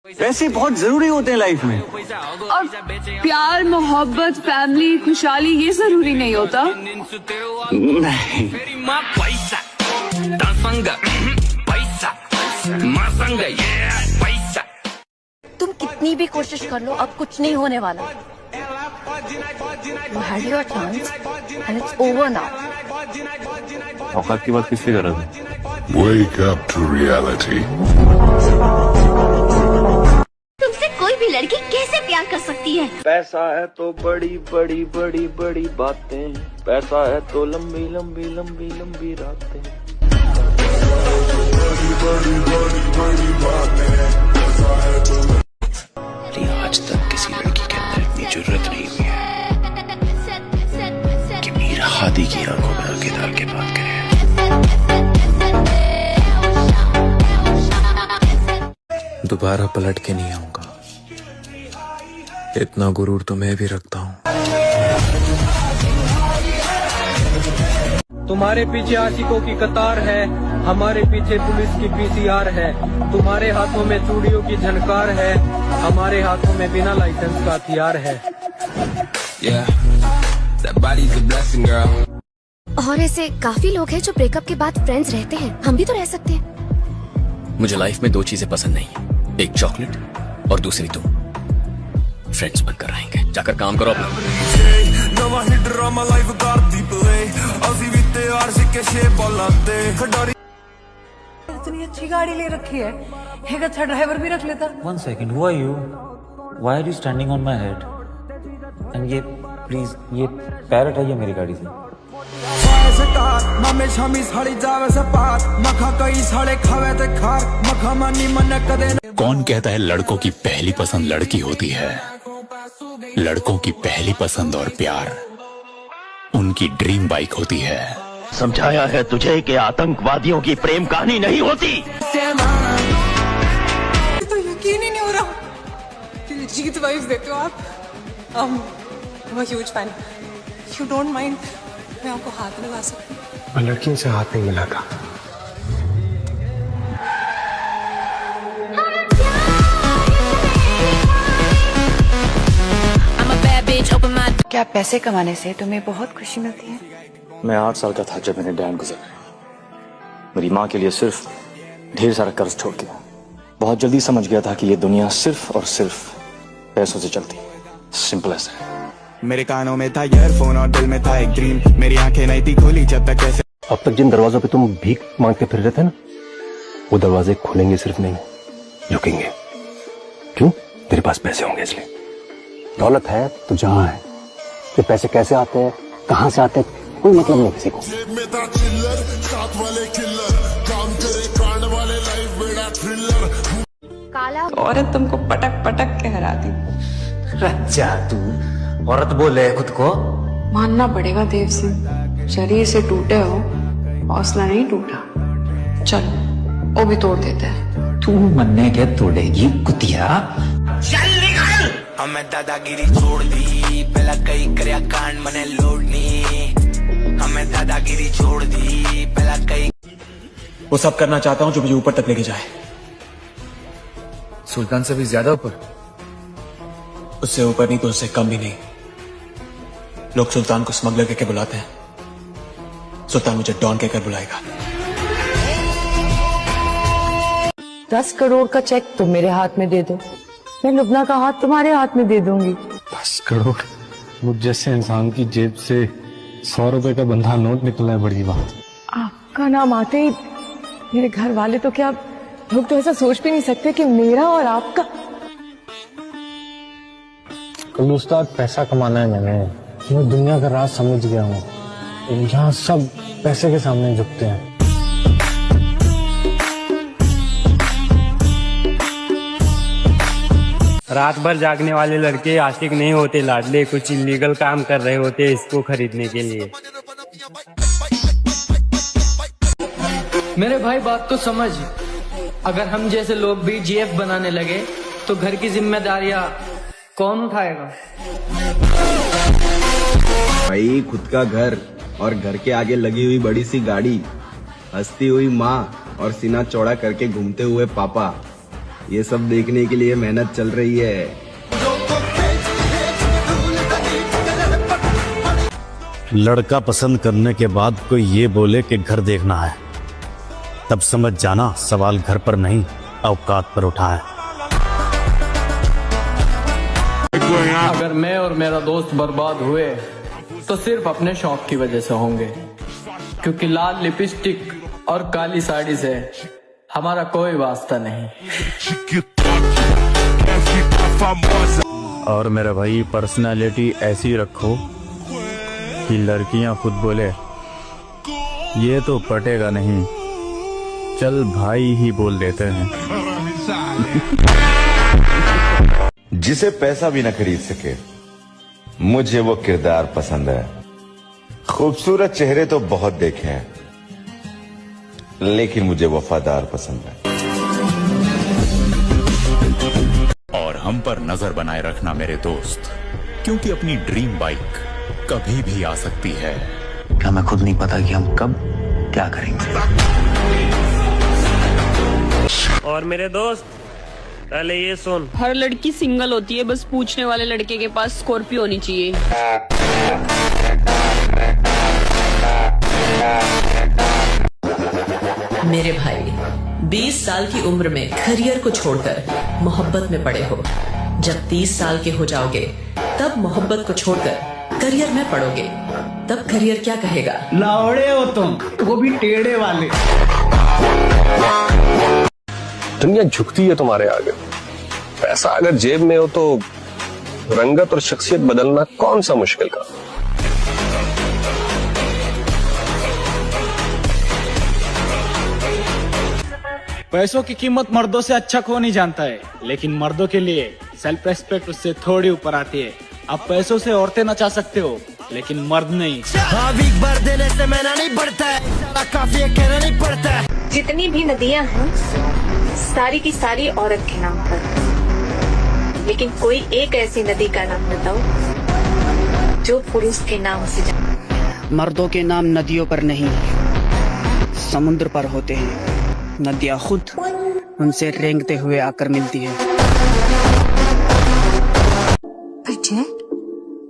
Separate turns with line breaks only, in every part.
पैसे बहुत जरूरी होते हैं लाइफ में।
और प्यार, मोहब्बत, फैमिली, खुशहाली ये जरूरी नहीं होता।
नहीं।
तुम कितनी भी कोशिश कर लो, अब कुछ नहीं होने वाला। You had your chance and it's over now.
औकात की बात किससे कर रहा था?
Wake up to reality.
तुमसे कोई भी लड़की कैसे प्यार कर सकती है?
पैसा है तो बड़ी बड़ी बड़ी बड़ी बातें, पैसा है तो लंबी लंबी लंबी लंबी रातें।
आज तक किसी लड़की के अंदर इतनी जुर्रत नहीं हुई है कि मीर हादी की आंखों में आंखें डाल के बात करे। दोबारा पलट के नहीं आऊंगा, इतना गुरूर तो मैं भी रखता हूँ।
तुम्हारे पीछे आशिकों की कतार है, हमारे पीछे पुलिस की पीसीआर है। तुम्हारे हाथों में चूड़ियों की झनकार है, हमारे हाथों में बिना लाइसेंस का हथियार है।
और ऐसे काफी लोग हैं जो ब्रेकअप के बाद फ्रेंड्स रहते हैं, हम भी तो रह सकते हैं।
मुझे लाइफ में दो चीजें पसंद नहीं, एक चॉकलेट और दूसरी तुम। फ्रेंड्स बनकर रहेंगे, जाकर काम करो अपना।
इतनी अच्छी गाड़ी ले रखी है, एक अच्छा ड्राइवर भी रख लेता।
One second, who are you? Why are you standing on my head? And ये प्लीज, ये पैरट है ये मेरी गाड़ी से।
कौन कहता है लड़कों की पहली पसंद लड़की होती है? लड़कों की पहली पसंद और प्यार उनकी ड्रीम बाइक होती है।
समझाया है तुझे कि आतंकवादियों की प्रेम कहानी नहीं होती।
तो यकीन ही नहीं हो रहा, जीत वाइफ देते हो आप। Huge fan, you don't mind मैं आपको हाथ लगा सकती हूँ?
लड़कियों से हाथ नहीं मिला था।
क्या पैसे कमाने से तुम्हें बहुत खुशी मिलती है?
मैं 8 साल का था जब मैंने डैन गुजरा। मेरी माँ के लिए सिर्फ ढेर सारा कर्ज छोड़ के बहुत जल्दी समझ गया था कि ये दुनिया सिर्फ और सिर्फ पैसों से चलती है। सिंपल एज है।
मेरे कानों में था ईयरफोन और दिल में था एक ड्रीम, मेरी आंखें नहीं थी खुली जब तक कैसे।
अब तक जिन दरवाजों पे तुम भीख मांग के फिर रहे थे ना, वो दरवाजे खुलेंगे सिर्फ नहीं, झुकेंगे। क्यों? तेरे पास पैसे होंगे इसलिए। दौलत है तो जहां है, ये पैसे कैसे आते हैं, कहां से आते हैं, कोई मतलब नहीं किसी को।
काला औरत तुमको पटक पटक के हराती।
अच्छा तू औरत बोले खुद को?
मानना पड़ेगा देव सिंह, शरीर से टूटे हो, हौसला नहीं टूटा। चल वो भी तोड़ देते हैं।
तू मन्ने के तोड़ेगी कुतिया।
चल निकल। हमें दादागिरी छोड़ दी, पहला कई करया कांड मने लोडनी। हमें दादागिरी छोड़ दी, पहला कई।
वो सब करना चाहता हूँ जो मुझे ऊपर तक लेके जाए।
सुल्तान से भी ज्यादा ऊपर?
उससे ऊपर नहीं तो उससे कम भी नहीं। लोग सुल्तान को स्मगलर कहकर बुलाते हैं, सुल्तान मुझे डॉन कहकर बुलाएगा।
10 करोड़ का चेक तुम मेरे हाथ में दे दो, मैं लुबना का हाथ तुम्हारे हाथ में दे दूंगी।
10 करोड़? मुझ जैसे इंसान की जेब से 100 रुपए का बंधा नोट निकलना है बड़ी बात।
आपका नाम आते ही मेरे घर वाले तो क्या, लोग तो ऐसा सोच भी नहीं सकते कि मेरा और आपका।
कल उस्ताद पैसा कमाना है मैंने, मैं दुनिया का राज समझ गया हूँ। यहाँ सब पैसे के सामने झुकते हैं।
रात भर जागने वाले लड़के आशिक नहीं होते लाडले, कुछ इलीगल काम कर रहे होते इसको खरीदने के लिए।
मेरे भाई बात तो समझ, अगर हम जैसे लोग भी जीएफ बनाने लगे तो घर की जिम्मेदारियां कौन उठाएगा?
भाई खुद का घर और घर के आगे लगी हुई बड़ी सी गाड़ी, हंसती हुई माँ और सीना चौड़ा करके घूमते हुए पापा, ये सब देखने के लिए मेहनत चल रही है।
लड़का पसंद करने के बाद कोई ये बोले कि घर देखना है, तब समझ जाना सवाल घर पर नहीं औकात पर उठा है।
अगर मैं और मेरा दोस्त बर्बाद हुए तो सिर्फ अपने शौक की वजह से होंगे, क्योंकि लाल लिपस्टिक और काली साड़ी से हमारा कोई वास्ता नहीं।
और मेरा भाई पर्सनालिटी ऐसी रखो कि लड़कियां खुद बोले ये तो पटेगा नहीं, चल भाई ही बोल देते हैं।
जिसे पैसा भी न खरीद सके, मुझे वो किरदार पसंद है। खूबसूरत चेहरे तो बहुत देखे हैं, लेकिन मुझे वफादार पसंद है।
और हम पर नजर बनाए रखना मेरे दोस्त, क्योंकि अपनी ड्रीम बाइक कभी भी आ सकती है।
हमें खुद नहीं पता कि हम कब क्या करेंगे।
और मेरे दोस्त पहले ये सुन,
हर लड़की सिंगल होती है, बस पूछने वाले लड़के के पास स्कॉर्पियो होनी चाहिए।
मेरे भाई 20 साल की उम्र में करियर को छोड़कर मोहब्बत में पड़े हो। जब 30 साल के हो जाओगे तब मोहब्बत को छोड़कर करियर में पड़ोगे, तब करियर क्या कहेगा?
लावड़े हो तुम, वो भी टेढ़े वाले।
दुनिया झुकती है तुम्हारे आगे। पैसा अगर जेब में हो तो रंगत और शख्सियत बदलना कौन सा मुश्किल का।
पैसों की कीमत मर्दों से अच्छा कौन नहीं जानता है, लेकिन मर्दों के लिए सेल्फ रेस्पेक्ट उससे थोड़ी ऊपर आती है। आप पैसों से औरतें नचा सकते हो, लेकिन मर्द नहीं।
बार देने से मैना नहीं बढ़ता है, काफी कहना नहीं पड़ता है।
जितनी भी नदियां हैं सारी की सारी औरत के नाम पर, लेकिन कोई एक ऐसी नदी का नाम बताओ जो पुरुष के नाम से जाए।
मर्दों के नाम नदियों पर नहीं, समुद्र पर होते हैं। नदियां खुद उनसे रेंगते हुए आकर मिलती है।
अजय,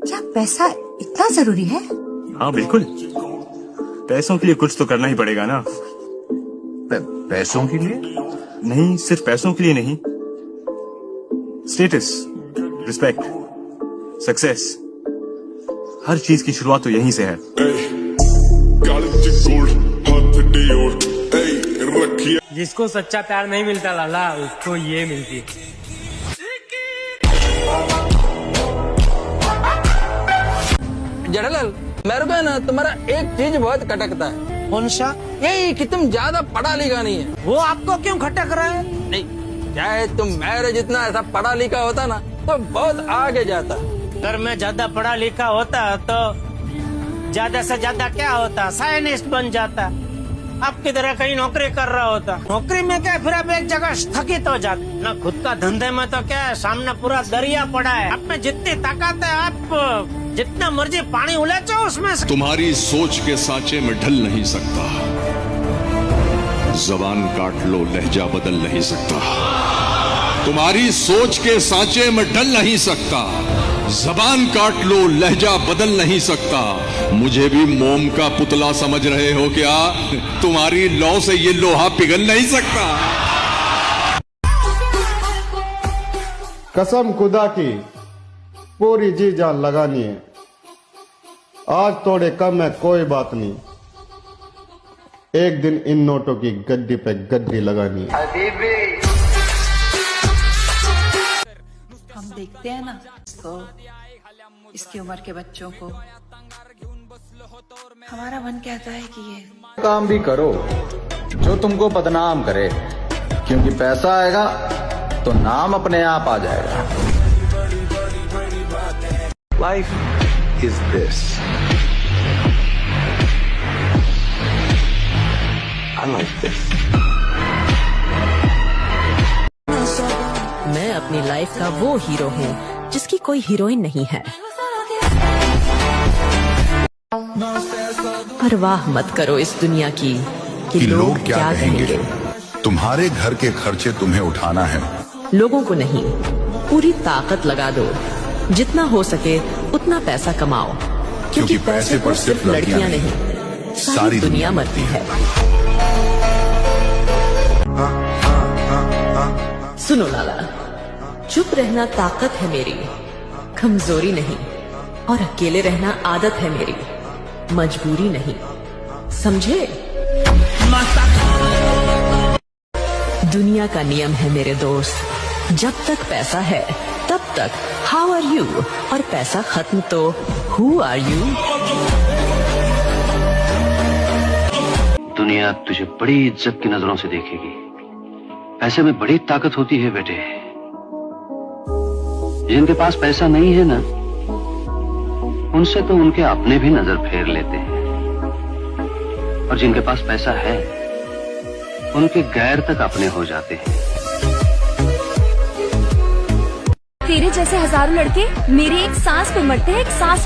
क्या पैसा इतना जरूरी है?
हाँ बिल्कुल, पैसों के लिए कुछ तो करना ही पड़ेगा ना। पैसों के लिए नहीं, सिर्फ पैसों के लिए नहीं, स्टेटस, रिस्पेक्ट, सक्सेस, हर चीज की शुरुआत तो यहीं से है।
जिसको सच्चा प्यार नहीं मिलता लाला, उसको ये मिलती है।
जड़लाल, मेरे को ना तुम्हारा एक चीज बहुत खटकता है।
कौन सा?
यही कि तुम ज्यादा पढ़ा लिखा नहीं है।
वो आपको क्यों खटक रहा है?
नहीं, चाहे तुम मेरे जितना ऐसा पढ़ा लिखा होता ना तो बहुत आगे जाता।
अगर मैं ज्यादा पढ़ा लिखा होता तो ज्यादा से ज्यादा क्या होता, साइंटिस्ट बन जाता। आपकी तरह कहीं नौकरी कर रहा होता। नौकरी में क्या, फिर आप एक जगह स्थगित हो जाते ना। खुद का धंधे में तो क्या है, सामने पूरा दरिया पड़ा है। आप में जितनी ताकत है, आप जितना मर्जी पानी उलेचो उसमें से।
तुम्हारी सोच के सांचे में ढल नहीं सकता, जबान काट लो लहजा बदल नहीं सकता। तुम्हारी सोच के सांचे में ढल नहीं सकता, जबान काट लो लहजा बदल नहीं सकता। मुझे भी मोम का पुतला समझ रहे हो क्या? तुम्हारी लौ से ये लोहा पिघल नहीं सकता।
कसम खुदा की पूरी जी जान लगानी है। आज थोड़े कम है, कोई बात नहीं, एक दिन इन नोटों की गड्डी पे गड्डी लगानी है।
हम देखते हैं ना इसको, इसकी उम्र के बच्चों को, हमारा मन कहता है कि ये
काम भी करो जो तुमको बदनाम करे, क्योंकि पैसा आएगा तो नाम अपने आप आ जाएगा।
Life is this, I like this.
मैं अपनी लाइफ का वो हीरो हूँ जिसकी कोई हीरोइन नहीं है। परवाह मत करो इस दुनिया की कि लोग क्या कहेंगे।
तुम्हारे घर के खर्चे तुम्हें उठाना है,
लोगों को नहीं, पूरी ताकत लगा दो। जितना हो सके उतना पैसा कमाओ, क्योंकि पैसे पर सिर्फ लड़कियां नहीं, सारी दुनिया मरती है। सुनो लाला, चुप रहना ताकत है मेरी, कमजोरी नहीं। और अकेले रहना आदत है मेरी, मजबूरी नहीं। समझे? दुनिया का नियम है मेरे दोस्त, जब तक पैसा है तब तक हाउ आर यू, और पैसा खत्म तो हु आर यू।
दुनिया तुझे बड़ी इज्जत की नजरों से देखेगी। पैसे में बड़ी ताकत होती है बेटे। जिनके पास पैसा नहीं है ना, उनसे तो उनके अपने भी नजर फेर लेते हैं, और जिनके पास पैसा है उनके गैर तक अपने हो जाते हैं।
तेरे जैसे हजारों लड़के मेरी एक सांस पे मरते हैं, एक सांस